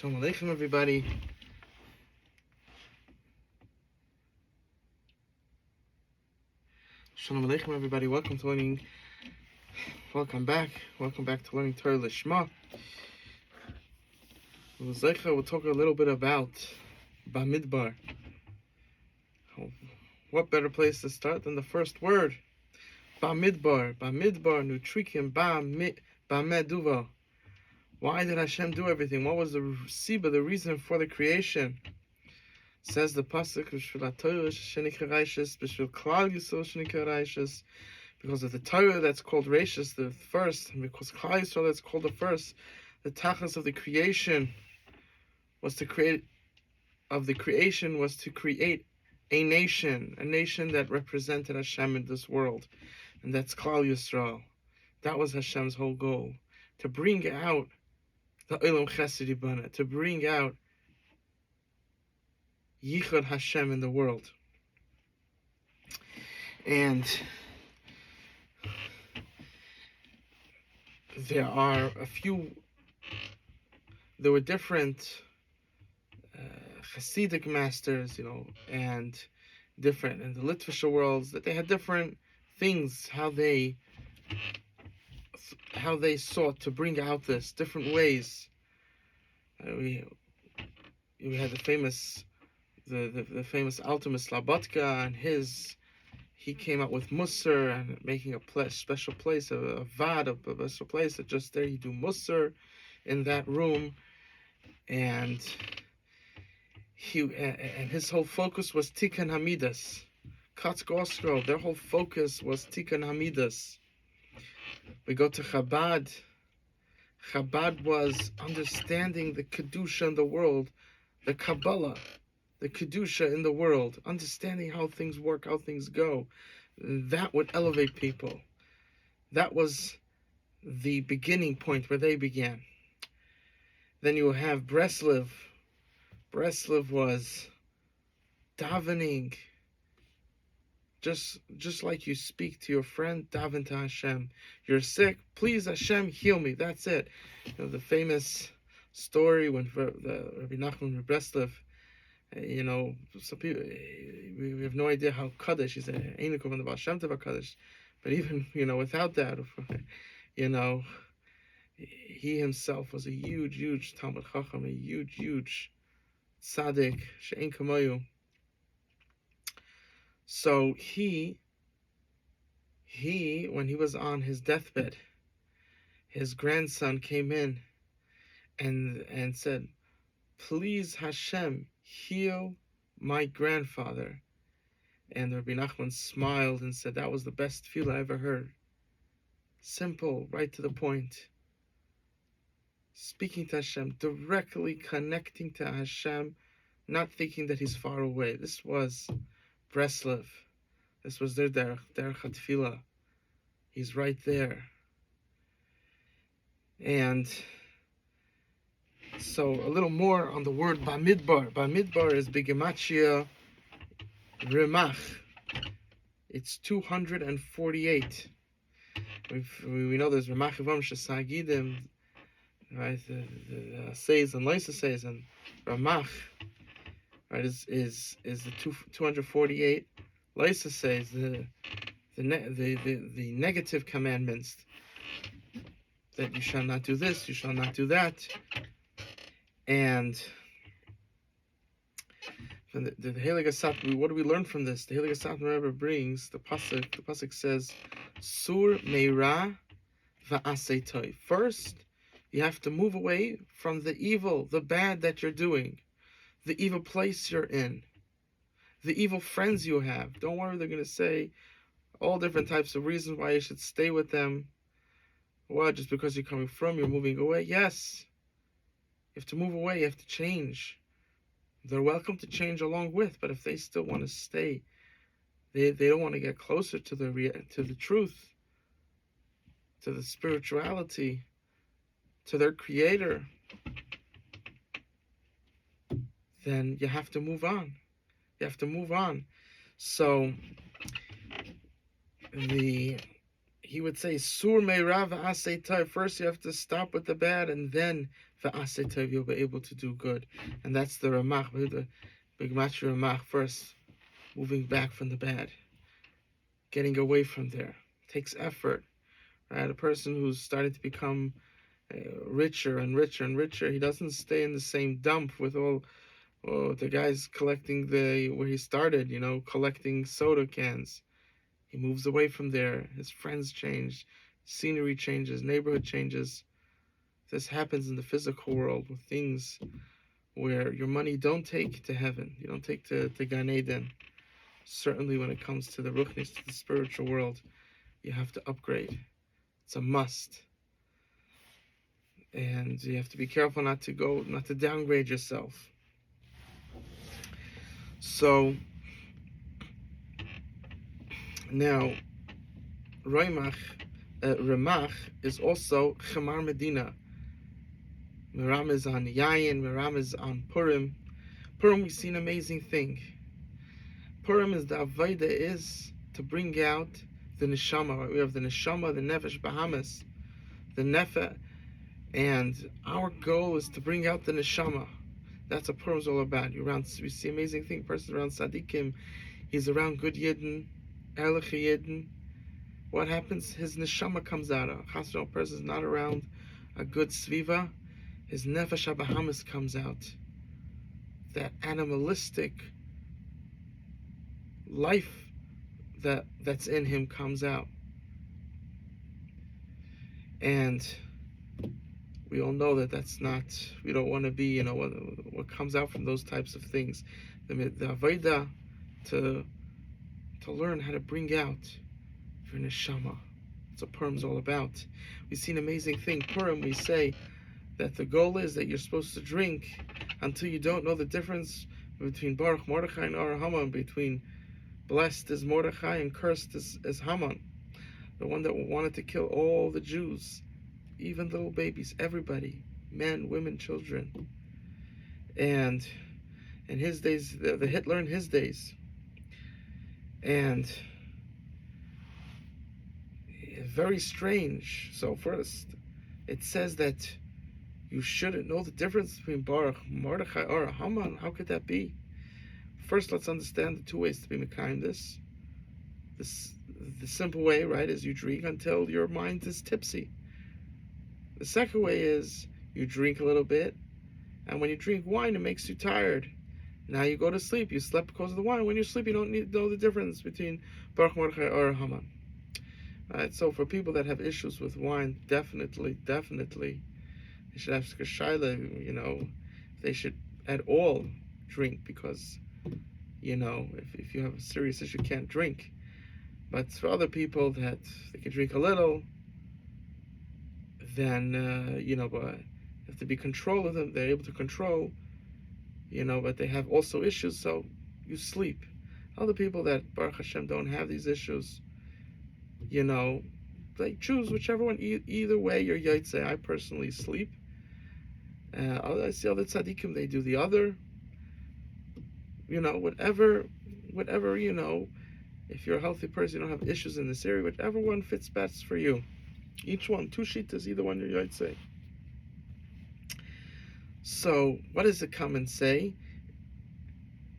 Shalom Aleichem, everybody. Shalom Aleichem, everybody. Welcome to learning. Welcome back. Welcome back to learning Torah Lishma. We'll talk a little bit about Bamidbar. What better place to start than the first word? Bamidbar. Bamidbar, Nutrikim, Bameduva. Why did Hashem do everything? What was the Siba, the reason for the creation? Says the pasuk, because of the Torah that's called Rashis, the first, and because Klal Yisrael that's called the first, the tachlis of the creation was to create a nation that represented Hashem in this world, and that's Klal Yisrael. That was Hashem's whole goal, to bring out the Olam Chesed Yibana, to bring out Yichud Hashem in the world. And there were different Hasidic masters, and different in the Litvische worlds, that they had different things, how they sought to bring out this, different ways. We had the famous Altamus Labotka, and he came out with Musar and making a special place, a vad, a special place that just there you do Musar in that room, and his whole focus was Tikkun Hamidas. Katz Gosro, their whole focus was Tikkun Hamidas. We go to Chabad. Chabad was understanding the Kedusha in the world, the Kabbalah, the Kedusha in the world, understanding how things work, how things go. That would elevate people. That was the beginning point where they began. Then you have Breslev. Breslev was davening. Just like you speak to your friend, daven to Hashem. You're sick, please Hashem, heal me. That's it. The famous story when Rabbi Nachman Breslev, some people, we have no idea how Kaddish, he's an Einikov and the Baal Shem Tov Kaddish, but even, without that, he himself was a huge Talmud Chacham, a huge tzaddik, she'ein kamoyu. So he, when he was on his deathbed, his grandson came in and said, please Hashem, heal my grandfather. And Rabbi Nachman smiled and said, that was the best tefillah I ever heard. Simple, right to the point. Speaking to Hashem, directly connecting to Hashem, not thinking that he's far away. This was Breslev. This was their derech tefillah. He's right there. And so a little more on the word Bamidbar. Bamidbar is Begematria Remach. It's 248. We know there's Remach Ivam Shesagidim, right? The says and Lysa says, and Ramach, right, is the 248. Lysa says the negative commandments, that you shall not do this, you shall not do that. And from the Heilige Satmar, what do we learn from this? The Heilige Satmar Rebbe brings the pasuk says, Sur meira va'asei toiv. First, you have to move away from the evil, the bad that you're doing, the evil place you're in, the evil friends you have. Don't worry, they're going to say all different types of reasons why you should stay with them. What, just because you're coming from, you're moving away? Yes. You have to move away, you have to change. They're welcome to change along with, but if they still want to stay, they don't want to get closer to the truth, to the spirituality, to their creator, then you have to move on. You have to move on. So he would say, Sur me'ra v'asei tov. First you have to stop with the bad, and then v'asei tov, you'll be able to do good. And that's the Ramach, the Big Match Ramach. First, moving back from the bad, getting away from there. Takes effort, right? A person who's started to become richer and richer and richer, he doesn't stay in the same dump with all the guys collecting where he started, collecting soda cans. He moves away from there. His friends change, scenery changes, neighborhood changes. This happens in the physical world with things where your money don't take to heaven. You don't take to Gan Eden. Certainly when it comes to the ruchnis, to the spiritual world, you have to upgrade. It's a must. And you have to be careful not to downgrade yourself. So now, Ramach is also Chamar Medina. Meram is on Yayin, Meram is on Purim. Purim, we see an amazing thing. Purim is the Avodah is to bring out the Neshama. Right? We have the Neshama, the Nefesh Bahamas, the Nefesh, and our goal is to bring out the Neshama. That's what Purim is all about. We see amazing thing. Person around Tzadikim, he's around good Yidden, Erlich Yidden. What happens? His Neshama comes out. A Chassidus person is not around a good Sviva. His Nefesh HaBahamis comes out. That animalistic life that's in him comes out. And we all know that's not, we don't want to be, what comes out from those types of things. The Avodah to learn how to bring out your neshama. That's what Purim's all about. We see an amazing thing. Purim, we say that the goal is that you're supposed to drink until you don't know the difference between Baruch Mordechai and Or Haman, between blessed is Mordechai and cursed is Haman, the one that wanted to kill all the Jews, even little babies, everybody, men, women, children. And in his days, the Hitler in his days. And very strange. So first, it says that you shouldn't know the difference between Baruch, Mordechai, or Haman. How could that be? First, let's understand the two ways to be mekayim this. The simple way, right, is you drink until your mind is tipsy. The second way is you drink a little bit, and when you drink wine, it makes you tired. Now you go to sleep. You slept because of the wine. When you sleep, you don't need to know the difference between Baruch, Mordechai, or Haman. Right, so for people that have issues with wine, definitely, they should ask a shaila, they should at all drink, because, if you have a serious issue, you can't drink. But for other people that they can drink a little, then, but you have to be control of them. They're able to control, but they have also issues, so you sleep. Other people that, Baruch Hashem, don't have these issues, they choose whichever one. Either way, you're yaitse. I personally sleep. I see other tzaddikim, they do the other. Whatever, if you're a healthy person, you don't have issues in this area, whichever one fits best for you. Each one, two shitas, either one you're yaitse. So, what does it come and say?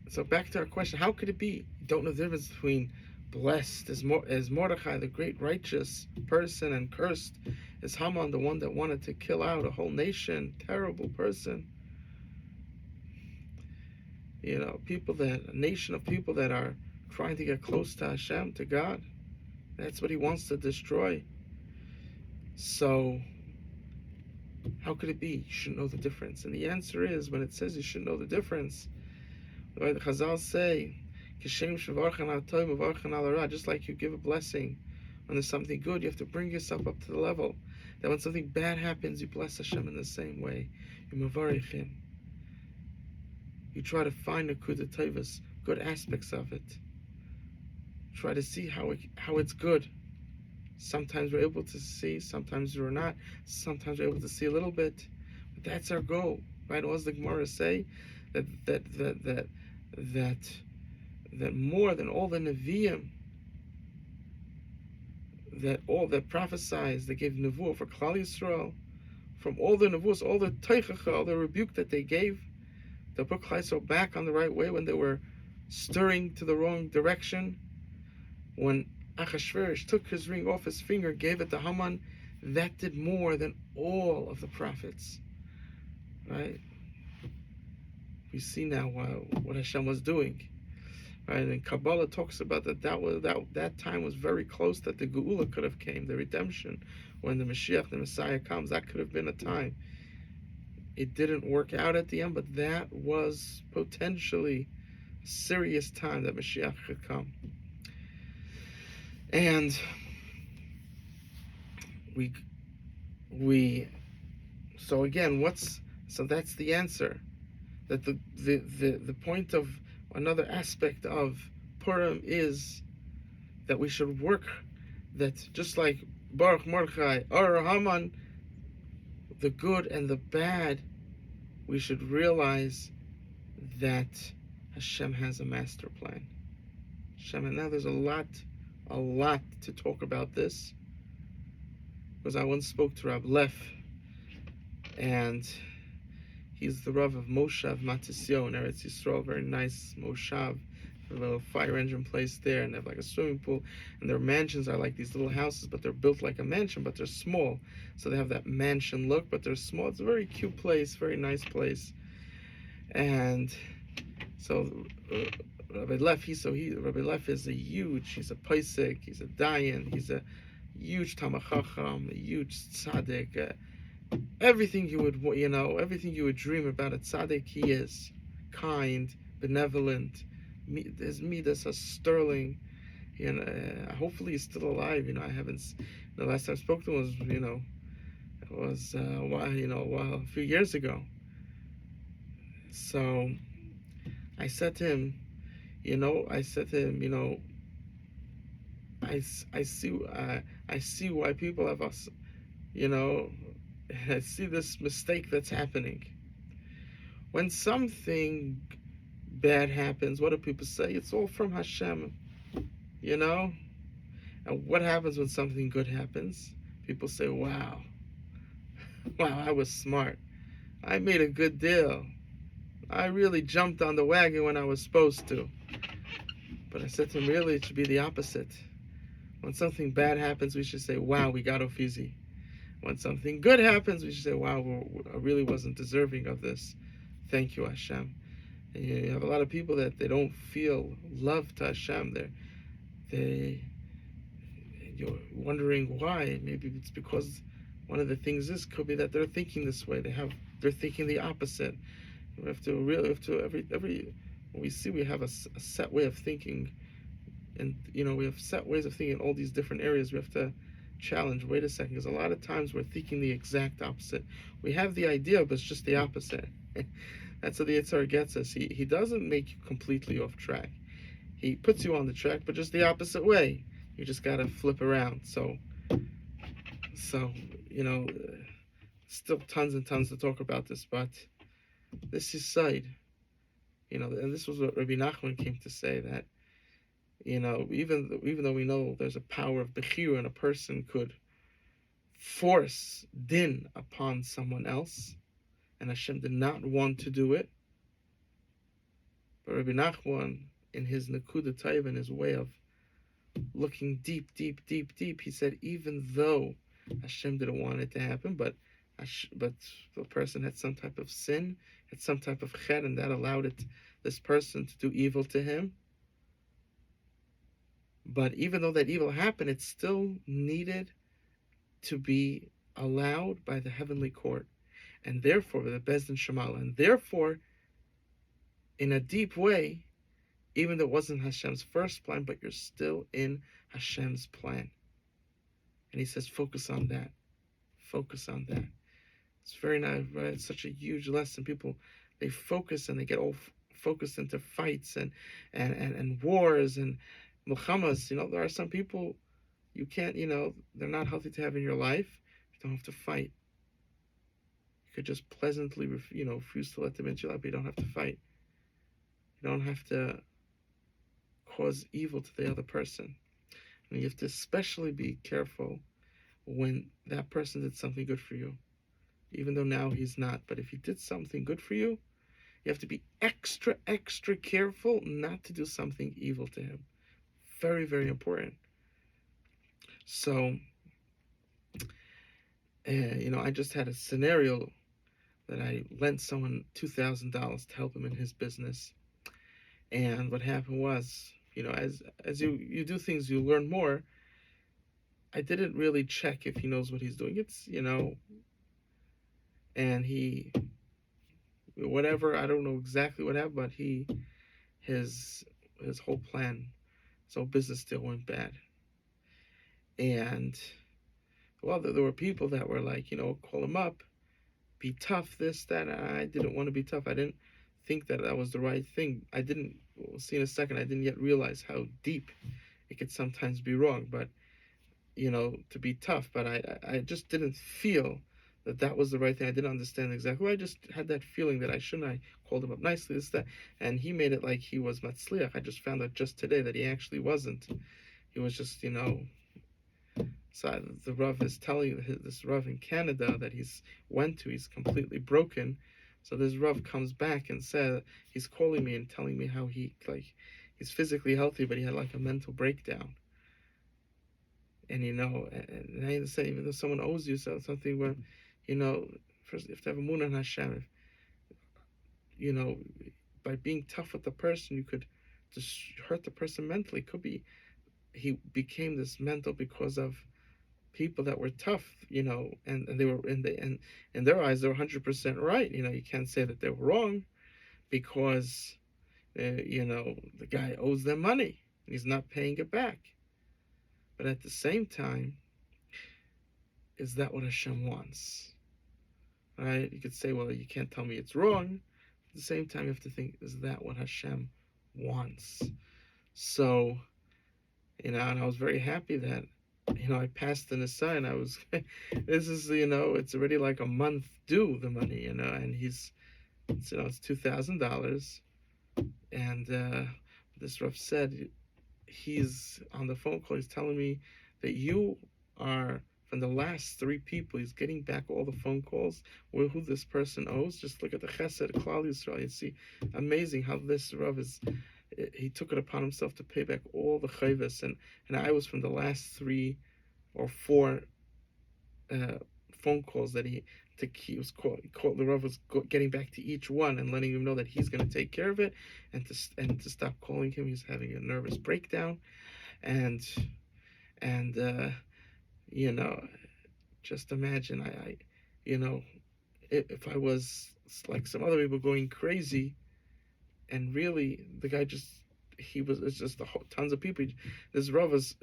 So back to our question, how could it be? You don't know the difference between blessed is Mordechai, the great righteous person, and cursed is Haman, the one that wanted to kill out a whole nation, terrible person. A nation of people that are trying to get close to Hashem, to God. That's what he wants to destroy. So, how could it be? You should know the difference. And the answer is, when it says you should know the difference, the Chazal say, just like you give a blessing when there's something good, you have to bring yourself up to the level that when something bad happens, you bless Hashem in the same way. You mavarich Him. You try to find the good aspects of it. Try to see how it's good. Sometimes we're able to see, sometimes we're not. Sometimes we're able to see a little bit, but that's our goal, right? What does the Gemara say? That more than all the Nevi'im, that all that prophesies, they gave nevuah for Klal Yisrael, from all the nevuahs, all the teichacha, all the rebuke that they gave, to put Klal Yisrael back on the right way when they were stirring to the wrong direction. When Achashverosh took his ring off his finger, gave it to Haman, that did more than all of the prophets. Right? We see now what Hashem was doing. Right? And Kabbalah talks about that time was very close, that the Geula could have came, the redemption. When the Mashiach, the Messiah comes, that could have been a time. It didn't work out at the end, but that was potentially a serious time that Mashiach could come. And so again, so that's the answer. That the point of another aspect of Purim is that we should work, that just like Baruch Mordechai, or Haman, the good and the bad, we should realize that Hashem has a master plan. Hashem, and now there's a lot to talk about this, because I once spoke to Rab Leff, and he's the Rav of Moshav Matisyo in Eretz Yisrael, very nice Moshav, a little fire engine place there, and they have like a swimming pool, and their mansions are like these little houses, but they're built like a mansion, but they're small, so they have that mansion look, but they're small. It's a very cute place, very nice place. And so Rabbi Leff, Rabbi Leff is he's a Paisik, he's a Dayan, he's a huge Talmid Chacham, a huge tzaddik, everything you would dream about a tzaddik, he is. Kind, benevolent, his midas are sterling. Hopefully he's still alive. I haven't. The last time I spoke to him was a few years ago. So I said to him, I see why people have us, I see this mistake that's happening. When something bad happens, what do people say? It's all from Hashem, And what happens when something good happens? People say, wow, I was smart. I made a good deal. I really jumped on the wagon when I was supposed to. But I said to him, really, it should be the opposite. When something bad happens, we should say, wow, we got off easy. When something good happens, we should say, wow, I really wasn't deserving of this. Thank you, Hashem. And you have a lot of people that they don't feel love to Hashem. You're wondering why. Maybe it's because one of the things could be that they're thinking this way. They're thinking the opposite. We have to when we see we have a set way of thinking, and we have set ways of thinking in all these different areas. We have to challenge. Wait a second, because a lot of times we're thinking the exact opposite. We have the idea, but it's just the opposite. That's how the Yetzer Hara gets us. He doesn't make you completely off track. He puts you on the track, but just the opposite way. You just gotta flip around. So still tons and tons to talk about this, but this is side. And this was what Rabbi Nachman came to say, that even though we know there's a power of bechira, and a person could force din upon someone else, and Hashem did not want to do it, but Rabbi Nachman, in his Nekuda Taiva, in his way of looking deep, he said, even though Hashem didn't want it to happen, but the person had some type of sin, had some type of chet, and that allowed this person to do evil to him. But even though that evil happened, it still needed to be allowed by the heavenly court, and therefore the Beis Din Shemala, and therefore, in a deep way, even though it wasn't Hashem's first plan, but you're still in Hashem's plan. And he says, focus on that. Focus on that. It's very nice, right? It's such a huge lesson. People, they focus and they get all focused into fights and wars and milchamas. There are some people you can't, they're not healthy to have in your life. You don't have to fight. You could just pleasantly, refuse to let them into your life, but you don't have to fight. You don't have to cause evil to the other person. And you have to especially be careful when that person did something good for you, even though now he's not. But if he did something good for you, you have to be extra, extra careful not to do something evil to him. Very, very important. So, I just had a scenario that I lent someone $2,000 to help him in his business. And what happened was, as you do things, you learn more. I didn't really check if he knows what he's doing. And whatever, I don't know exactly what happened, but his whole plan, his whole business still went bad. And, well, there were people that were like, call him up, be tough, this, that. I didn't want to be tough. I didn't think that was the right thing. We'll see in a second, I didn't yet realize how deep it could sometimes be wrong, but, to be tough. But I just didn't feel that was the right thing. I didn't understand exactly. I just had that feeling that I called him up nicely, this, that. And he made it like he was Matzliach. I just found out just today that he actually wasn't. He was just, so the Rav is telling this Rav in Canada that he's completely broken. So this Rav comes back and said, he's calling me and telling me how he's physically healthy, but he had like a mental breakdown. And and I understand, even though someone owes you something, where, first you have to have a Emunah in Hashem. By being tough with the person, you could just hurt the person mentally. It could be he became this mental because of people that were tough, and they were in their eyes, they were 100% right. You can't say that they were wrong, because the guy owes them money and he's not paying it back. But at the same time, is that what Hashem wants? Right? You could say, well, you can't tell me it's wrong. At the same time, you have to think, is that what Hashem wants? So, and I was very happy that, I passed the Nisa, and I was, this is, it's already like a month due, the money, and it's $2,000. And this Rav said, he's on the phone call, he's telling me that you are, from the last 3 people, he's getting back all the phone calls who this person owes. Just look at the Chesed, Klal Yisrael, you see, amazing how this Rav he took it upon himself to pay back all the chayvus, and I was from the last 3 or 4 phone calls that he was called. The Rav was getting back to each one and letting him know that he's going to take care of it, and to stop calling him. He's having a nervous breakdown, and just imagine, if I was like some other people going crazy. And really, the guy it's just tons of people. This Rav was,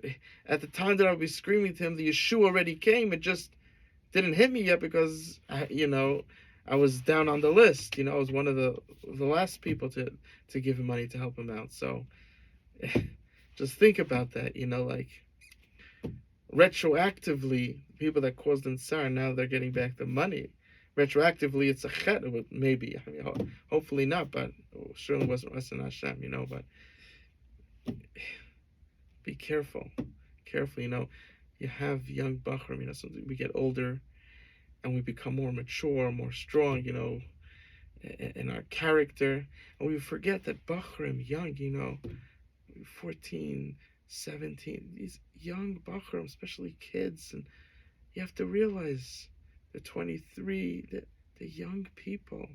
at the time that I would be screaming to him, the Yeshua already came. It just didn't hit me yet, because, I was down on the list. I was one of the last people to give him money to help him out. So just think about that, like, retroactively, people that caused them tsar, now they're getting back the money. Retroactively, it's a chet, maybe. I mean, hopefully not, but surely wasn't Rasan Hashem, but be careful. You have young Bachrim, so we get older and we become more mature, more strong, in our character. And we forget that Bachrim, young, 14, 17, these young Bachrim, especially kids, and you have to realize the 23, the young people,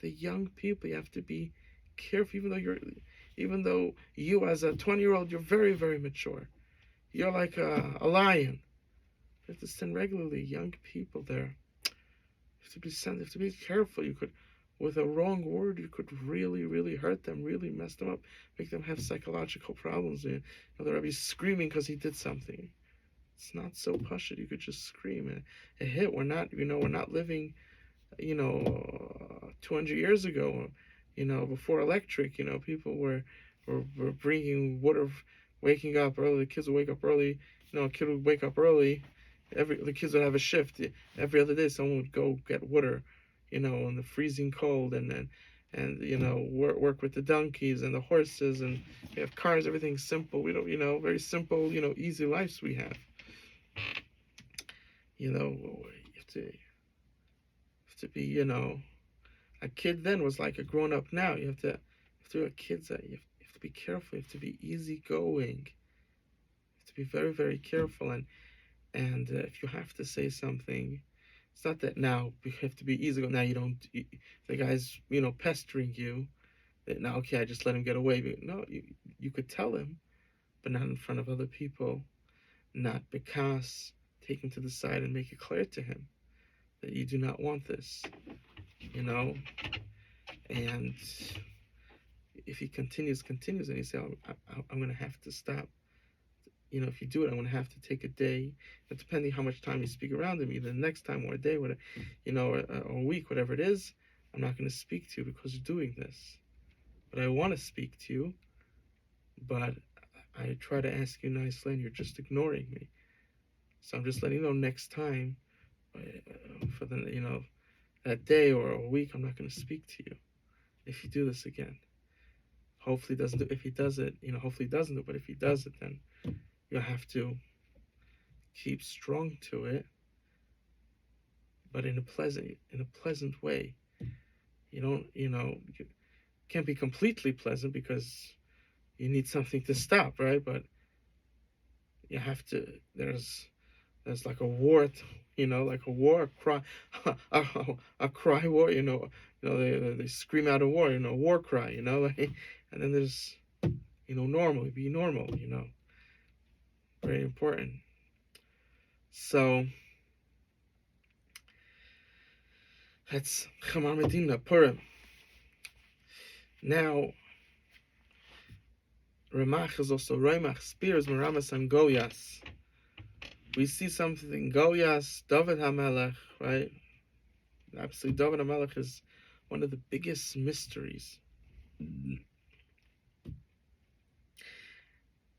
you have to be careful, even though you as a 20-year-old, you're very, very mature. You're like a lion. You have to send regularly young people there. You have to be careful. You could, with a wrong word, you could really, really hurt them, really mess them up, make them have psychological problems. The Rebbe is screaming because he did something. It's not so pashut. You could just scream. A hit. We're not living, 200 years ago, before electric. People were bringing water, waking up early. The kids would wake up early. A kid would wake up early. The kids would have a shift. Every other day, someone would go get water, in the freezing cold, and and work with the donkeys and the horses, and we have cars. Everything's simple. We don't, very simple, easy lives we have. You have to be, a kid then was like a grown up now. You have to a kids that you have to be careful. You have to be easygoing. You have to be very, very careful. And if you have to say something, it's not that now you have to be easy. Now you don't. The guy's pestering you. That now, okay, I just let him get away. But no, you could tell him, but not in front of other people. Not because take him to the side and make it clear to him that you do not want this. And if he continues, and you say, I'm going to have to stop. If you do it, I'm going to have to take a day. But depending how much time you speak around him, either the next time or a day, or a week, whatever it is, I'm not going to speak to you because you're doing this. But I want to speak to you, but I try to ask you nicely, and you're just ignoring me. So I'm just letting you know next time, for the that day or a week, I'm not going to speak to you if you do this again. Hopefully he doesn't do. If he does it, hopefully he doesn't do. But if he does it, then you'll have to keep strong to it, but in a pleasant way. You can't be completely pleasant because you need something to stop, right? But you have to. There's like a war, like a war cry, a cry war. They scream out a war, war cry, and then there's, normal, be normal, very important. So that's Chamar Medina Purim. Now, Ramach is also Ramach spears Meramas and Goliath. We see something Goliath, David HaMelech, right? Absolutely, David HaMelech is one of the biggest mysteries.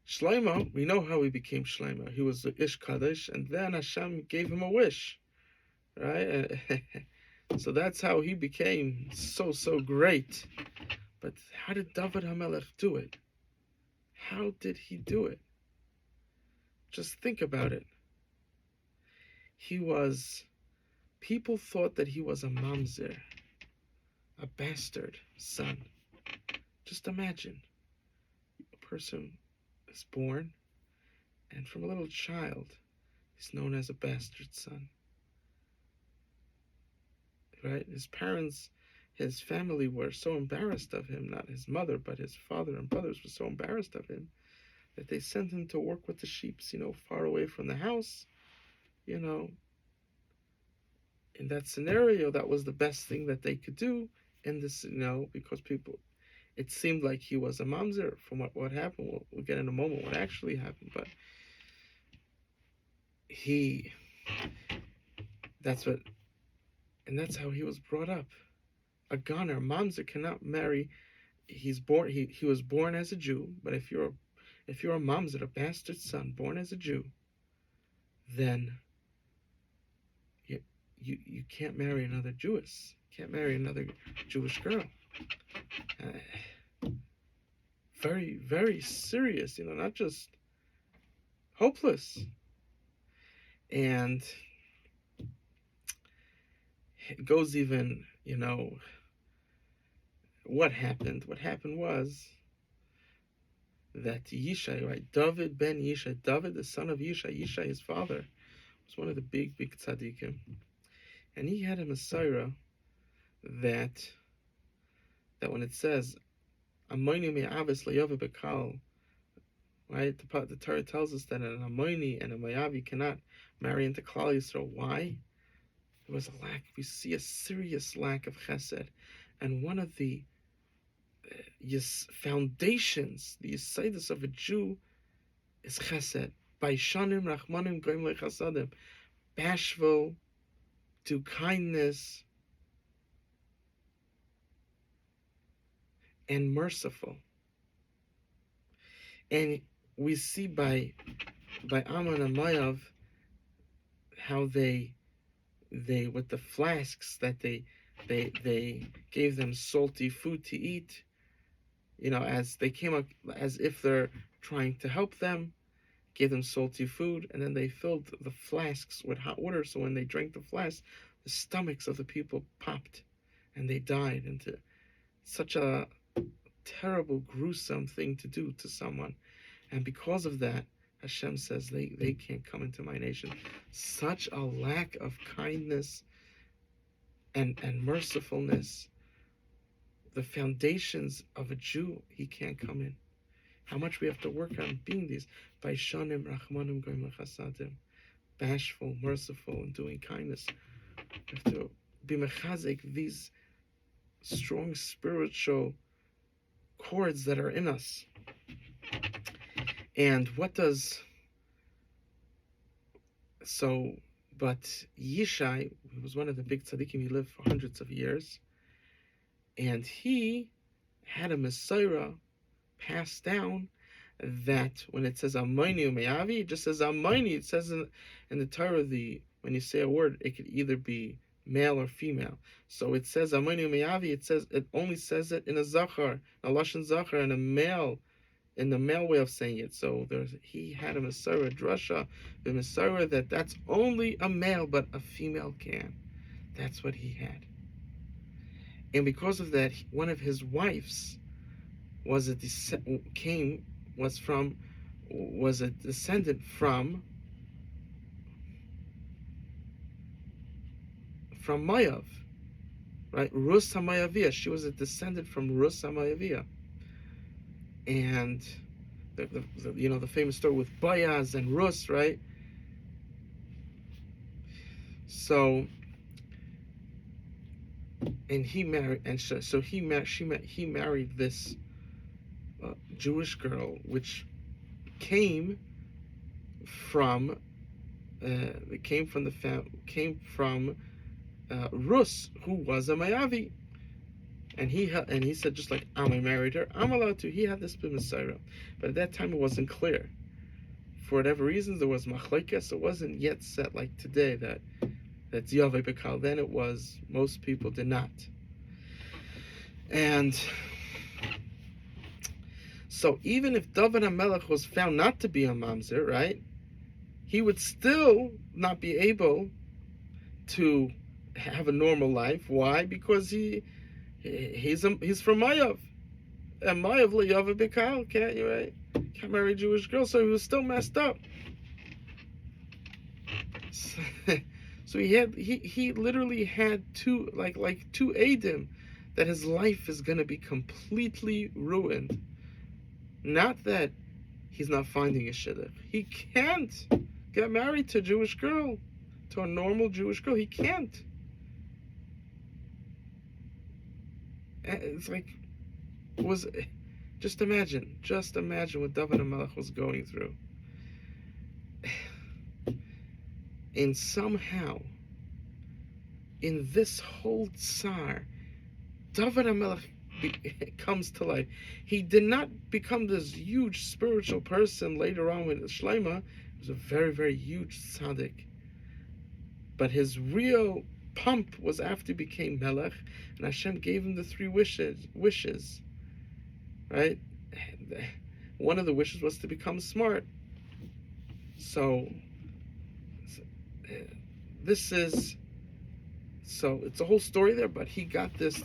Shlomo, we know how he became Shlomo. He was the Ish Kadosh, and then Hashem gave him a wish, right? So that's how he became so great. But how did David HaMelech do it? How did he do it? Just think about it. People thought that he was a mamzer, a bastard son. Just imagine, a person is born, and from a little child, he's known as a bastard son. Right? His family were so embarrassed of him, not his mother, but his father and brothers were so embarrassed of him that they sent him to work with the sheep, far away from the house. In that scenario, that was the best thing that they could do in this, because it seemed like he was a mamzer from what happened. We'll get in a moment what actually happened, but that's how he was brought up. A goner, mamzer cannot marry. He was born as a Jew, but if you're a mamzer, a bastard son born as a Jew, then you can't marry another Jewess. Can't marry another Jewish girl. Very, very serious, not just hopeless. And it goes even, what happened? What happened was that Yishai, right? David ben Yishai, David the son of Yishai, his father, was one of the big tzaddikim. And he had a Messiah that when it says, Amoini me'avis le'yove bekal, right? The Torah tells us that an Amoini and a Mayavi cannot marry into Klal Yisrael. Why? There was a lack. We see a serious lack of chesed. And one of the foundations, the yesodus of a Jew, is chesed. Baishanim rachmanim goim lechasadim. Bashful, do kindness, and merciful. And we see by Ammon and Moav how they with the flasks that they They gave them salty food to eat, as they came up as if they're trying to help them, gave them salty food, and then they filled the flasks with hot water. So when they drank the flask, the stomachs of the people popped and they died. Into such a terrible, gruesome thing to do to someone. And because of that, Hashem says they can't come into my nation. Such a lack of kindness and mercifulness. The foundations of a Jew, he can't come in. How much we have to work on being these Baishanim, Rachmanim, Goyim Chasadim, bashful, merciful, and doing kindness. We have to be mechazik these strong spiritual chords that are in us. And but Yishai was one of the big tzaddikim. He lived for hundreds of years, and he had a Messiah passed down that when it says Amayni Umeyavi, it just says Amayni. It says in the Torah, when you say a word, it could either be male or female. So it says Amayni Umeyavi. It only says it in a zachar, a lashon zachar, and a male, in the male way of saying it. So he had a Messiah drasha, the Messiah that's only a male, but a female can. That's what he had. And because of that, one of his wives was a descendant from Mayav, right? Rus HaMayaviyah. She was a descendant from Rus HaMayaviyah. And the famous story with Boaz and Rus, right? So, and he married, and so he married this Jewish girl, which came from Rus, who was a Mayavi. And he said, just like Ami married her, I'm allowed to. He had this Messiah. But at that time, it wasn't clear. For whatever reasons, there was machlekes. It wasn't yet set like today that's Yaveh Bekal. Then it was, most people did not. And so even if David HaMelech was found not to be a mamzer, right, he would still not be able to have a normal life. Why? Because he's from Mayav, and Mayav le'Yaveh Bekal, can't marry a Jewish girl, so he was still messed up. So he literally had two Eidim that his life is going to be completely ruined. Not that he's not finding a shidduch. He can't get married to a Jewish girl, to a normal Jewish girl. He can't. It's like, just imagine what David HaMelech was going through. And somehow, in this whole tsar, David HaMelech comes to life. He did not become this huge spiritual person later on with Shlomo. He was a very, very huge tzaddik. But his real pump was after he became Melech, and Hashem gave him the three wishes. Right? One of the wishes was to become smart. So it's a whole story there, but he got this.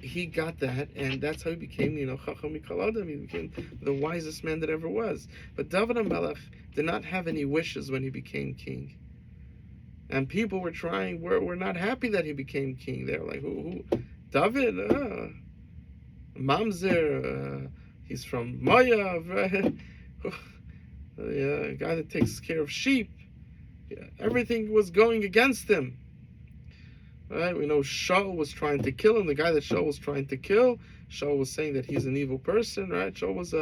He got that, and that's how he became, Chacham Mikol Adam. He became the wisest man that ever was. But David HaMelech did not have any wishes when he became king. And people were not happy that he became king. They were like, who? David? Mamzer, he's from Mayav, right? A guy that takes care of sheep. Yeah, everything was going against him. Right? We know Shaul was trying to kill him. The guy that Shaul was trying to kill, Shaul was saying that he's an evil person, right? Shaul was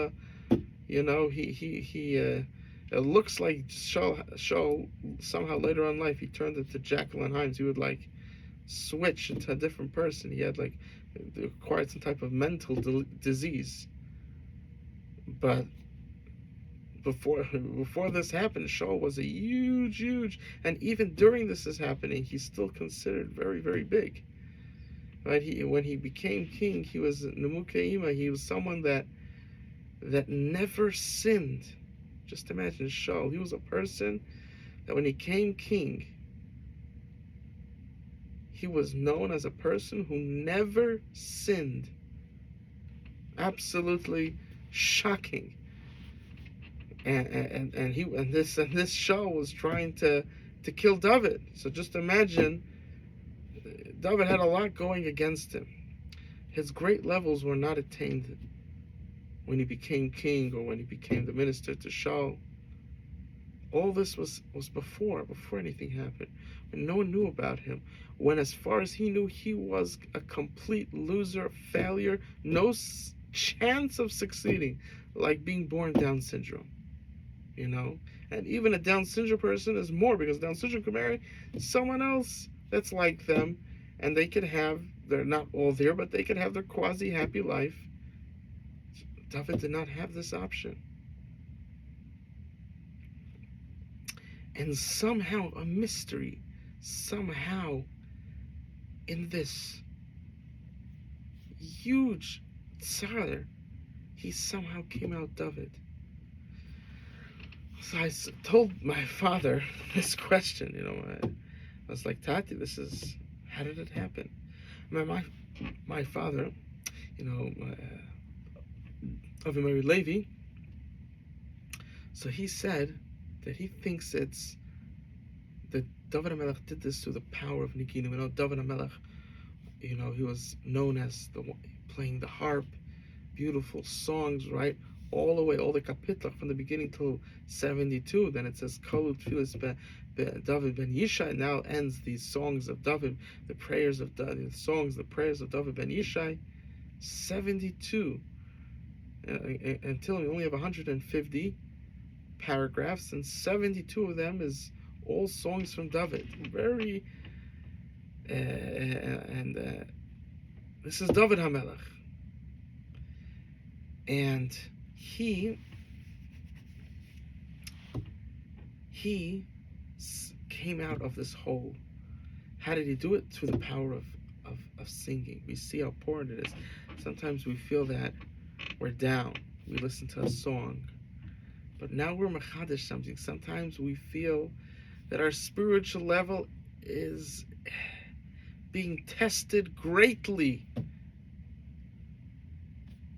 it looks like Shaul somehow later on in life, he turned into Jekyll and Hyde. He would switch into a different person. He had acquired some type of mental disease. But before this happened, Shaul was a huge, and even during this is happening, he's still considered very, very big. right? When he became king, he was Nemukeima. He was someone that never sinned. Just imagine Shaul. He was a person that when he came king, he was known as a person who never sinned. Absolutely shocking. And this Shaul was trying to kill David. So just imagine, David had a lot going against him. His great levels were not attained when he became king or when he became the minister to Shaul. All this was before anything happened, when no one knew about him, when as far as he knew, he was a complete loser, failure, no chance of succeeding, like being born Down syndrome, and even a Down syndrome person is more, because Down syndrome could marry someone else that's like them, and they could have, they're not all there, but they could have their quasi happy life. David did not have this option. And somehow, a mystery, somehow, in this huge tsar, he somehow came out David. So I told my father this question, I was like, Tati, how did it happen? My father, Avi Mary Levi, so he said that he thinks it's that David HaMelech did this through the power of Niginu. We know David HaMelech, he was known as playing the harp, beautiful songs, right? All the way, all the kapitla from the beginning till 72. Then it says Kalu Tfilis David ben Yishai. Now ends these songs of David, the prayers of David, the prayers of David ben Yishai. 72 until we only have 150 paragraphs, and 72 of them is all songs from David. Very this is David HaMelech, and he came out of this hole. How did he do it? Through the power of singing. We see how important it is. Sometimes we feel that we're down. We listen to a song, but now we're machadish something. Sometimes we feel that our spiritual level is being tested greatly.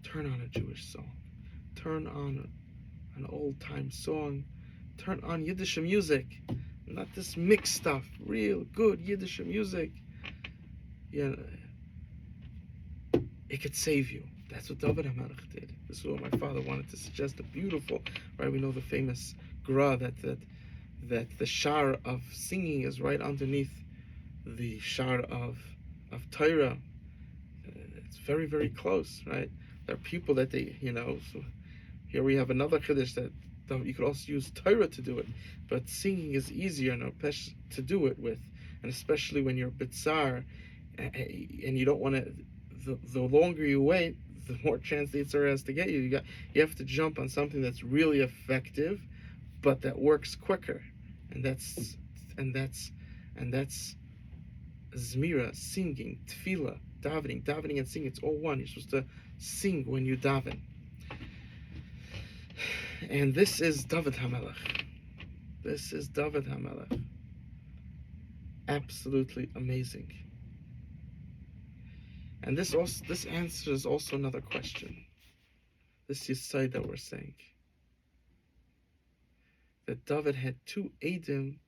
Turn on a Jewish song. Turn on an old-time song. Turn on Yiddish music. Not this mixed stuff. Real good Yiddish music. It could save you. That's what David HaMelech did. This is what my father wanted to suggest. A beautiful, right? We know the famous gra that the shar of singing is right underneath the shar of Torah. It's very, very close, right? There are people that so here we have another chiddush that you could also use Torah to do it, but singing is easier to do it with, and especially when you're bitzar, and you don't want to. The longer you wait, the more chance the Yitzhar has to get you. You have to jump on something that's really effective, but that works quicker, and that's zmira, singing, tefillah, davening and singing. It's all one. You're supposed to sing when you daven. And this is David HaMelech. This is David HaMelech. Absolutely amazing. And this answers also another question. This Yisai that we're saying. That David had two Eidim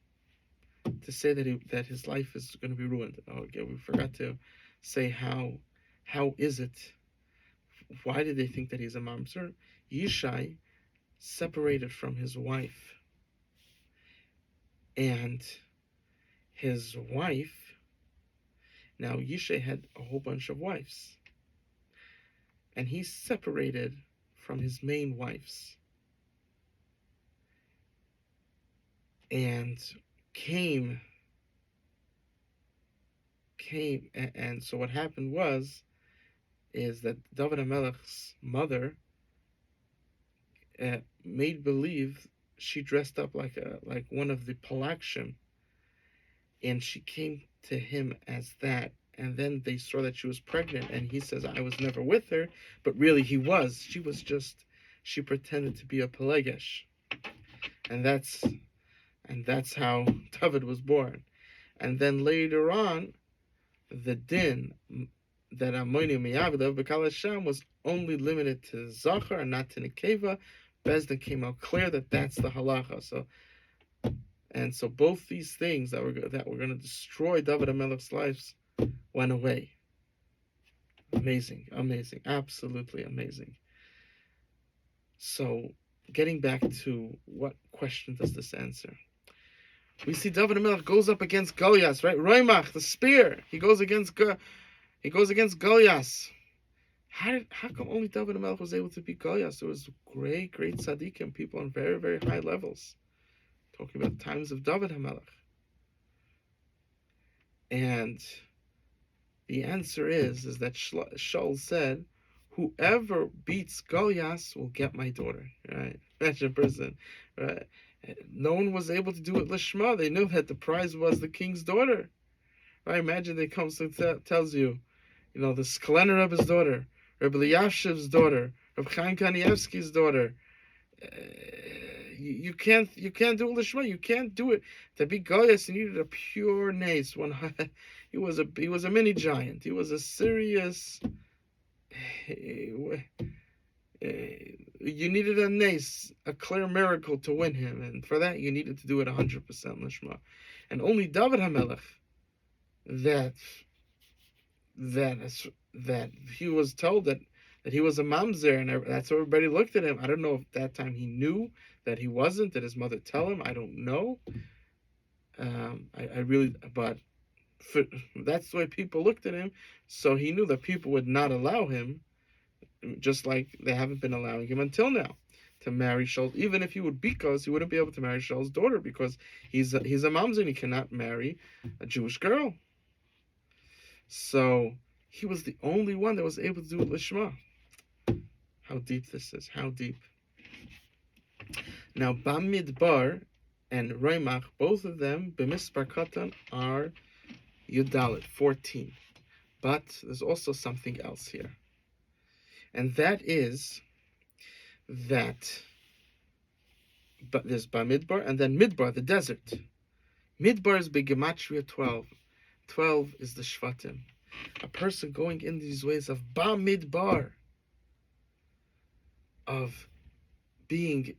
to say that his life is going to be ruined. Okay, we forgot to say how is it? Why did they think that he's a mamzer? Yishai separated from his wife, and his wife. Now Yishai had a whole bunch of wives, and he separated from his main wives, and came, and so what happened is that David HaMelech's mother made believe she dressed up like one of the Palakshim, and she came to him as that, and then they saw that she was pregnant, and he says, I was never with her, but really he was. She pretended to be a Pelegesh. And that's how David was born. And then later on, the din that Amoni Miyavda B'Kal Hashem was only limited to Zachar and not to Nekeva. Bezdin came out clear that that's the halacha. So both these things that were going to destroy David HaMelech's lives went away. Amazing, absolutely amazing. So, getting back to what question does this answer? We see David HaMelech goes up against Goliath, right? Roimach, the spear. He goes against Goliath. How come only David HaMelech was able to beat Goliath? There was great tzaddikim, people on very, very high levels. Talking about times of David HaMelech. And the answer is that Shaul said, whoever beats Goliath will get my daughter. Right? Imagine a person, right? No one was able to do it lishma. They knew that the prize was the king's daughter. Right? Imagine they comes and tells you, the Sklener Rebbe's daughter, Rebbe Elyashiv's daughter, Rebbe Chaim Kanievsky's daughter. You can't do it lishma. You can't do it. To be Goliath, you needed a pure nace. He was a mini giant. He was a serious. You needed a nace, a clear miracle to win him, and for that you needed to do it 100% lishma. And only David HaMelech, that he was told that he was a mamzer, and that's how everybody looked at him. I don't know if that time he knew that he wasn't. Did his mother tell him? I don't know. But that's the way people looked at him. So he knew that people would not allow him, just like they haven't been allowing him until now, to marry Shaul. Even if he would beat us, he wouldn't be able to marry Shaul's daughter because he's a mamzer and he cannot marry a Jewish girl. So he was the only one that was able to do it lishma. How deep this is! How deep. Now Bamidbar and Roimach, both of them b'mispar katan are Yudalit 14, but there's also something else here. And that is but there's Bamidbar and then Midbar, the desert. Midbar is Begematria 12. 12 is the Shvatim. A person going in these ways of Bamidbar, of being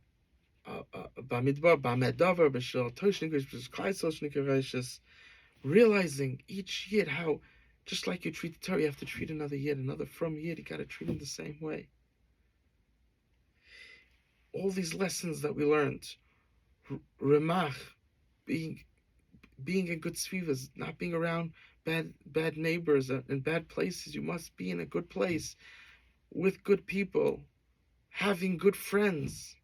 Bamidbar, Bamedavar, B'Shel Toshnikrish, B'Shel realizing each yid how, just like you treat the Torah, you have to treat another yid, another from yid. You got to treat him the same way. All these lessons that we learned, Remach, being in good svivas, not being around bad neighbors and bad places. You must be in a good place with good people, having good friends.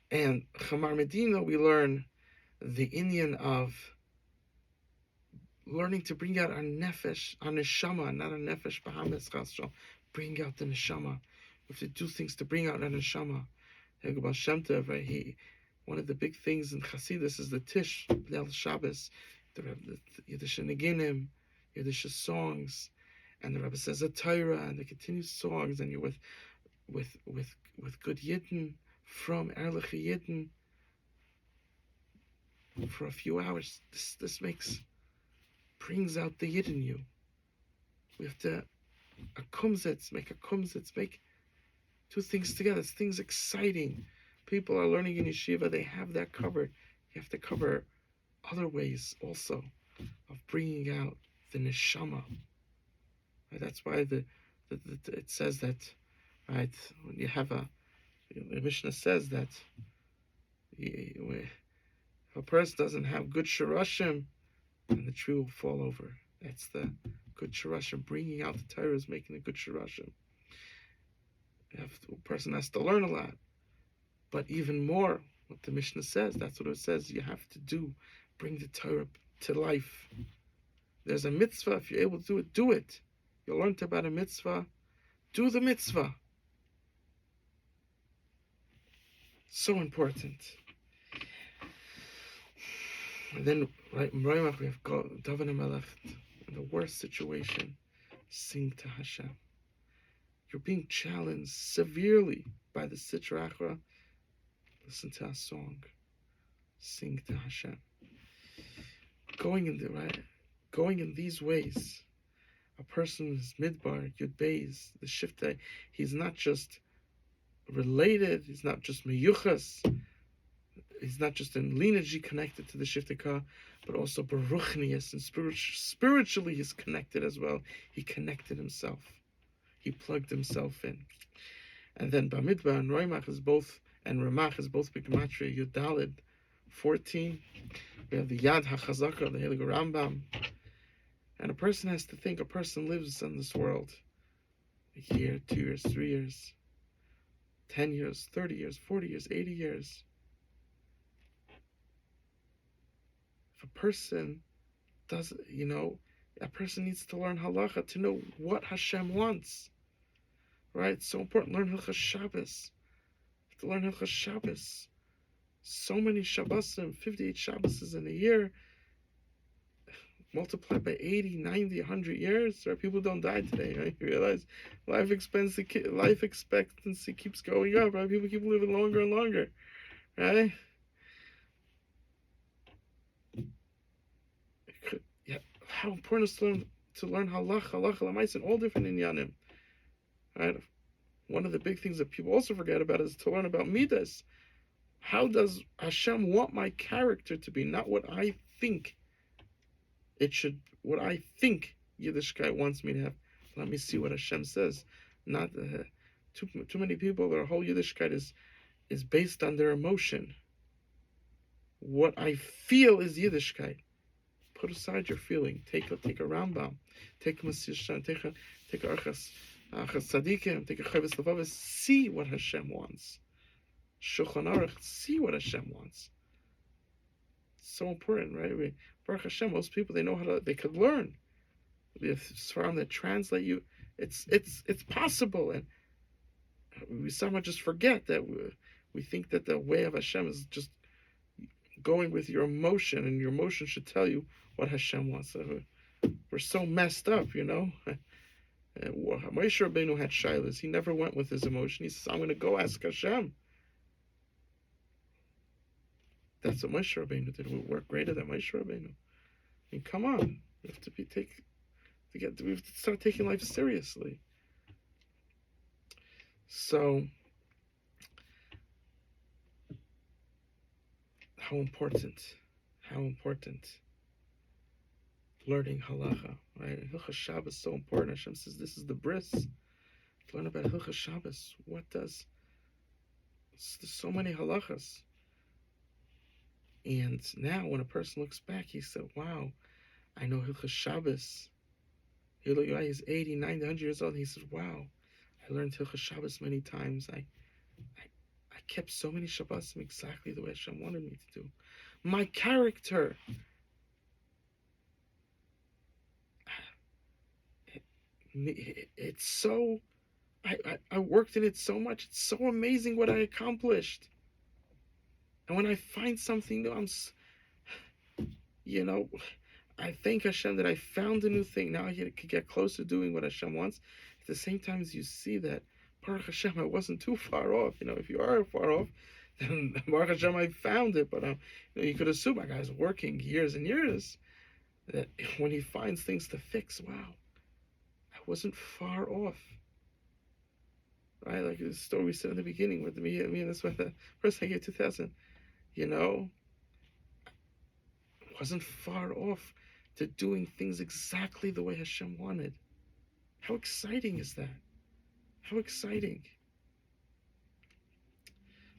And Chamar Medina, we learn the Indian of learning to bring out our nefesh, our neshama, not our nefesh, bahamas chasro. Bring out the neshama. We have to do things to bring out our neshama. Baal Shem Tov, right? One of the big things in Chassidus is the Tish, Leil Shabbos, the Yiddish Neginim, Yiddish songs, and the Rebbe says a Torah, and the continuous songs, and you're with good Yidden from Erlich Yidden for a few hours. This brings out the Yid in you. We have to make a kumzitz, make two things together. It's things exciting. People are learning in yeshiva, they have that covered. You have to cover other ways also of bringing out the neshama. Right? That's why it says that, right, when you have the Mishnah says that if a person doesn't have good shirashim, then the tree will fall over. That's the good shirashim. Bringing out the Torah is making a good shirashim. A person has to learn a lot. But even more, what the Mishnah says, that's what it says, you have to do. Bring the Torah to life. There's a mitzvah. If you're able to do it, do it. You learned about a mitzvah, do the mitzvah. So important. And then, right, in Roimach, we have David HaMelech, in the worst situation, sing to Hashem. You're being challenged severely by the Sitra Achra. Listen to a song. Sing to Hashem. Going in these ways, a person is midbar, Yud Beis, the Shiftei. He's not just related, he's not just meyuchas, he's not just in lineage connected to the Shiftei Ka, but also baruchnius, and spiritually he's connected as well. He connected himself. He plugged himself in. And then Bamidbar and Roimach is both, and Ramach is both B'Gematria, Yud Daled, 14. We have the Yad HaChazaka, the Heilige Rambam. And a person has to think, a person lives in this world a year, 2 years, 3 years, 10 years, 30 years, 40 years, 80 years. If a person does, a person needs to learn halacha to know what Hashem wants. Right? It's so important. Learn Hilchas Shabbos. You have to learn Hilchas Shabbos. So many Shabbosim, 58 Shabbosis in a year, multiplied by 80, 90, 100 years. Right? People don't die today, right? You realize life expectancy keeps going up, right? People keep living longer and longer, right? How important is to learn halacha, lamais, and all different inyanim, right? One of the big things that people also forget about is to learn about midas. How does Hashem want my character to be? Not what I think it should, what I think Yiddishkeit wants me to have. Let me see what Hashem says. Not too many people, their whole Yiddishkeit is based on their emotion. What I feel is Yiddishkeit. Put aside your feeling. Take a Rambam. Take a Masishan. Take a Archas Tzadikim. Take a Chavis Levavis. See what Hashem wants. Shulchan Aruch. See what Hashem wants. It's so important, right? Baruch Hashem, most people, they could learn. We have Sfarim that translate you. It's possible, and we somehow just forget that we think that the way of Hashem is just going with your emotion, and your emotion should tell you what Hashem wants. We're so messed up, Moshe Rabbeinu had shilas. He never went with his emotion. He says, I'm going to go ask Hashem. That's what Moshe Rabbeinu did. We work greater than Moshe Rabbeinu. I mean, come on. We have to start taking life seriously. So, how important learning halacha, right? Hilchas Shabbos is so important. Hashem says this is the bris. Learn about Hilchas Shabbos. There's so many halachas. And now when a person looks back, he said, wow, I know Hilchas Shabbos. He's 80, 90, 100 years old. And he said, wow, I learned Hilchas Shabbos many times. I kept so many Shabbosim exactly the way Hashem wanted me to do. My character. It's so, I worked in it so much. It's so amazing what I accomplished. And when I find something new, I thank Hashem that I found a new thing. Now I can get closer to doing what Hashem wants. At the same time as you see that, Baruch Hashem, I wasn't too far off. If you are far off, then Baruch Hashem, I found it. But you could assume my guy's working years and years. That when he finds things to fix, wow, I wasn't far off. Right, like the story we said in the beginning with me and this one, the person I gave 2,000. Wasn't far off to doing things exactly the way Hashem wanted. How exciting is that? How exciting.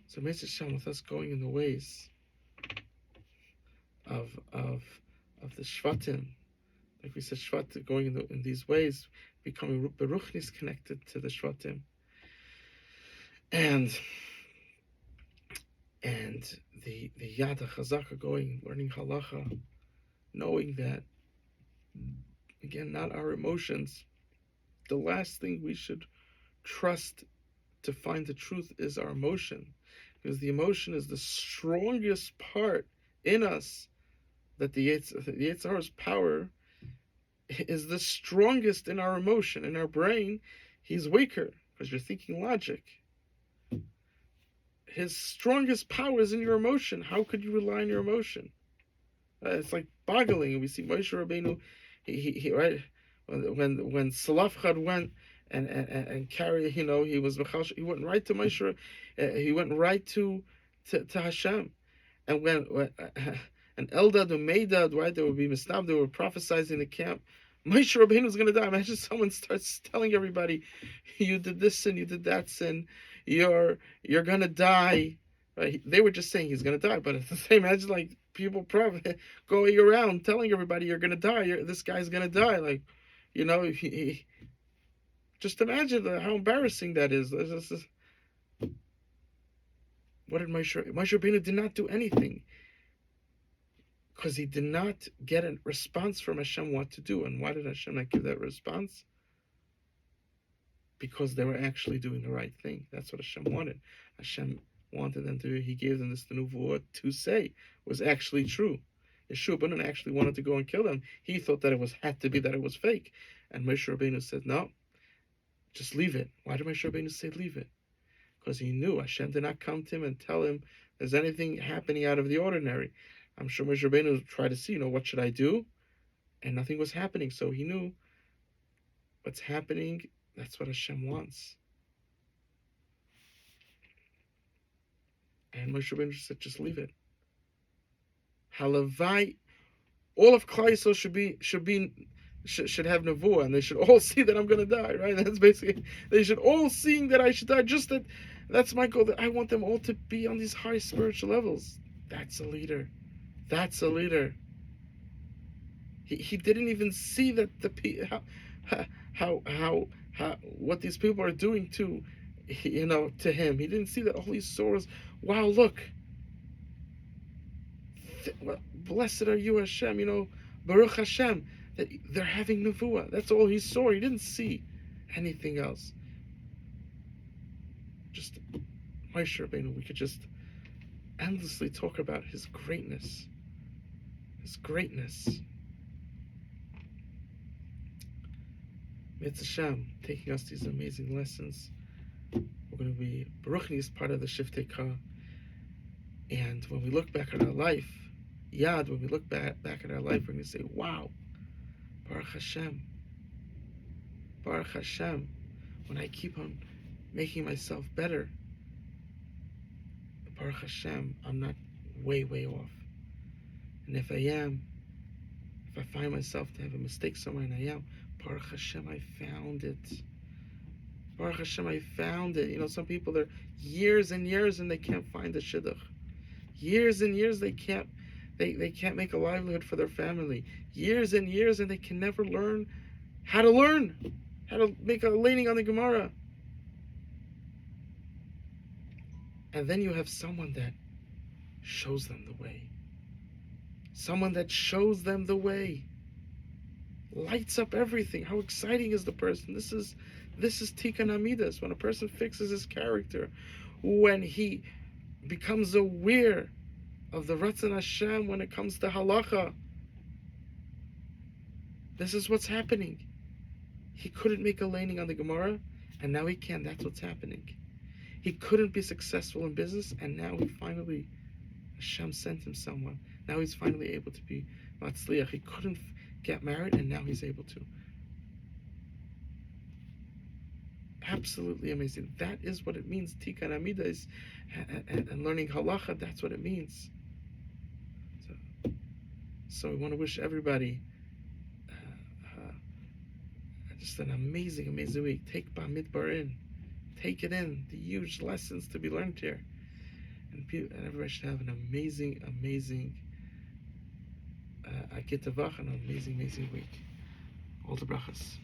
So Meiz Hashem, with us going in the ways of the Shvatim, like we said, Shvat going in these ways, becoming Beruchnis connected to the Shvatim, and the Yad HaChazaka going, learning halacha, knowing that, again, not our emotions. The last thing we should trust to find the truth is our emotion, because the emotion is the strongest part in us that the Yetzer Hara's power is the strongest in our emotion. In our brain, he's weaker because you're thinking logic. His strongest power is in your emotion. How could you rely on your emotion? It's like boggling. We see Moshe Rabbeinu, he right when Salafchad went and carried, he was he went right to Moshe, he went right to Hashem, and when and Eldad and Medad, right, they would be mistab, they were prophesying in the camp. Moshe Rabbeinu was going to die. Imagine someone starts telling everybody, you did this sin, you did that sin, you're going to die. Right? They were just saying he's going to die, but at the same, imagine like people probably going around telling everybody you're going to die. This guy's going to die. Like, just imagine how embarrassing that is. What did Moshe Rabbeinu did not do anything because he did not get a response from Hashem what to do. And why did Hashem not give that response? Because they were actually doing the right thing. That's what Hashem wanted. Hashem wanted them to, he gave them this nevuah to say was actually true. Yeshua ben Nun actually wanted to go and kill them. He thought that it had to be that it was fake. And Moshe Rabbeinu said, no, just leave it. Why did Moshe Rabbeinu say leave it? Because he knew Hashem did not come to him and tell him there's anything happening out of the ordinary. I'm sure Moshe Rabbeinu tried to see, what should I do? And nothing was happening. So he knew what's happening. That's what Hashem wants. And Moshe Rabbeinu said, just leave it. Halavai, all of Klal Yisrael should have nevuah, and they should all see that I'm going to die, right? That's basically, they should all see that I should die. Just that's my goal, that I want them all to be on these high spiritual levels. That's a leader. That's a leader. He didn't even see that how what these people are doing to him. He didn't see that all these sorrows. Wow, look. Blessed are you, Hashem. Baruch Hashem. That they're having nevuah. That's all he saw. He didn't see anything else. Just Moshe Rabbeinu. We could just endlessly talk about his greatness. His greatness. Mitzvah Hashem, taking us these amazing lessons. We're going to be Baruch is part of the Shiftei Ka. And when we look back at our life, Yad, when we look back at our life, we're going to say, wow, Baruch Hashem. Baruch Hashem. When I keep on making myself better, Baruch Hashem, I'm not way, way off. And if I find myself to have a mistake somewhere, and I am, Baruch Hashem, I found it. Baruch Hashem, I found it. Some people, they're years and years and they can't find the shidduch. Years and years they can't make a livelihood for their family. Years and years and they can never learn how to make a laning on the Gemara. And then you have someone that shows them the way. Someone that shows them the way. Lights up everything. How exciting is the person? This is Tikkun Amidas, when a person fixes his character, when he becomes aware of the Ratzon Hashem when it comes to halacha. This is what's happening. He couldn't make a laning on the Gemara, and now he can. That's what's happening. He couldn't be successful in business, and now Hashem sent him someone. Now he's finally able to be Matzliach. He couldn't get married, and now he's able to. Absolutely amazing. That is what it means. Tikkun Amidas and learning halacha. That's what it means. So we want to wish everybody just an amazing, amazing week. Take Bamidbar in. Take it in. The huge lessons to be learned here. And everybody should have an amazing, amazing Agitavach and an amazing, amazing week. All the brachas.